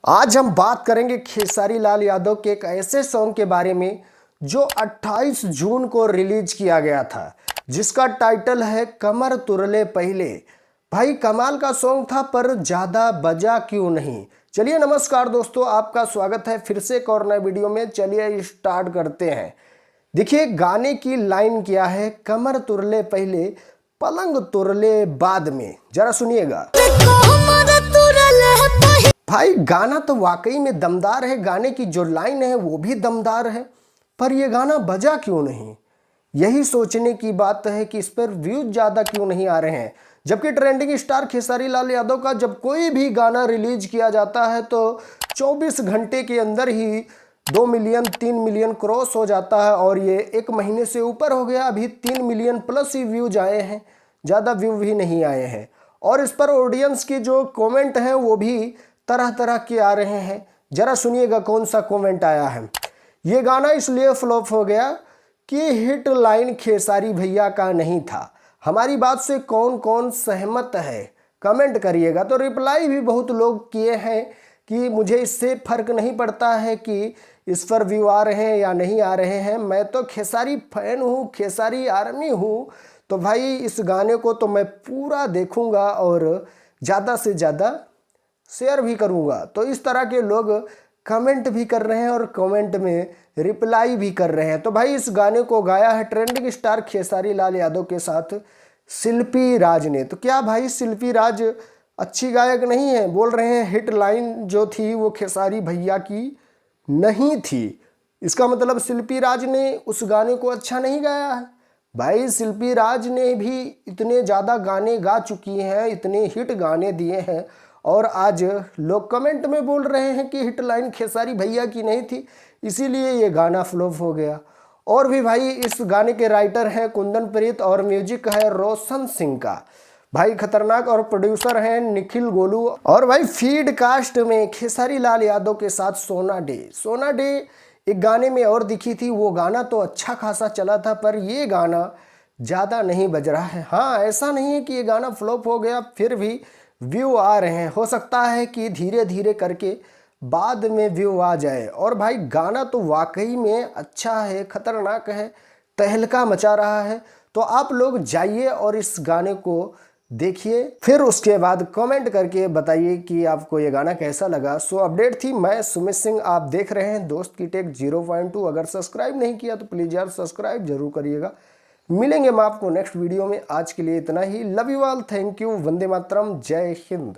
आज हम बात करेंगे खेसारी लाल यादव के एक ऐसे सॉन्ग के बारे में जो 28 जून को रिलीज किया गया था, जिसका टाइटल है कमर तुरले पहले। भाई कमाल का सॉन्ग था, पर ज्यादा बजा क्यों नहीं। चलिए नमस्कार दोस्तों, आपका स्वागत है फिर से एक और नए वीडियो में। चलिए स्टार्ट करते हैं। देखिए गाने की लाइन क्या है, कमर तुरले पहले पलंग तुरले बाद में। जरा सुनिएगा। भाई गाना तो वाकई में दमदार है, गाने की जो लाइन है वो भी दमदार है, पर ये गाना बजा क्यों नहीं। यही सोचने की बात है कि इस पर व्यूज ज़्यादा क्यों नहीं आ रहे हैं। जबकि ट्रेंडिंग स्टार खेसारी लाल यादव का जब कोई भी गाना रिलीज किया जाता है तो 24 घंटे के अंदर ही 2 मिलियन 3 मिलियन क्रॉस हो जाता है, और ये एक महीने से ऊपर हो गया। अभी 3 मिलियन प्लस ही व्यूज आए हैं, ज़्यादा व्यू भी नहीं आए हैं। और इस पर ऑडियंस की जो कमेंट हैं वो भी तरह तरह के आ रहे हैं। जरा सुनिएगा कौन सा कमेंट आया है। ये गाना इसलिए फ्लॉप हो गया कि हिट लाइन खेसारी भैया का नहीं था। हमारी बात से कौन कौन सहमत है, कमेंट करिएगा। तो रिप्लाई भी बहुत लोग किए हैं कि मुझे इससे फर्क नहीं पड़ता है कि इस पर व्यू आ रहे हैं या नहीं आ रहे हैं, मैं तो खेसारी फैन हूँ, खेसारी आर्मी हूँ, तो भाई इस गाने को तो मैं पूरा देखूंगा और ज़्यादा से ज़्यादा शेयर भी करूंगा। तो इस तरह के लोग कमेंट भी कर रहे हैं और कमेंट में रिप्लाई भी कर रहे हैं। तो भाई इस गाने को गाया है ट्रेंडिंग स्टार खेसारी लाल यादव के साथ शिल्पी राज ने। तो क्या भाई शिल्पी राज अच्छी गायक नहीं है? बोल रहे हैं हिट लाइन जो थी वो खेसारी भैया की नहीं थी। इसका मतलब शिल्पी राज ने उस गाने को अच्छा नहीं गाया है। भाई शिल्पी राज ने भी इतने ज़्यादा गाने गा चुकी हैं, इतने हिट गाने दिए हैं, और आज लोग कमेंट में बोल रहे हैं कि हिट लाइन खेसारी भैया की नहीं थी, इसीलिए ये गाना फ्लॉप हो गया। और भी भाई इस गाने के राइटर हैं कुंदन प्रीत और म्यूजिक है रोशन सिंह का। भाई खतरनाक, और प्रोड्यूसर हैं निखिल गोलू। और भाई फीड कास्ट में खेसारी लाल यादव के साथ सोना डे एक गाने में और दिखी थी। वो गाना तो अच्छा खासा चला था, पर ये गाना ज़्यादा नहीं बज रहा है। हाँ, ऐसा नहीं है कि ये गाना फ्लॉप हो गया, फिर भी व्यू आ रहे हैं। हो सकता है कि धीरे धीरे करके बाद में व्यू आ जाए। और भाई गाना तो वाकई में अच्छा है, खतरनाक है, तहलका मचा रहा है। तो आप लोग जाइए और इस गाने को देखिए, फिर उसके बाद कमेंट करके बताइए कि आपको ये गाना कैसा लगा। सो अपडेट थी, मैं सुमित सिंह, आप देख रहे हैं दोस्त की टेक 0.2। अगर सब्सक्राइब नहीं किया तो प्लीज़ यार सब्सक्राइब जरूर करिएगा। मिलेंगे हम आपको नेक्स्ट वीडियो में। आज के लिए इतना ही। Love you all, thank you, वंदे मातरम, जय हिंद।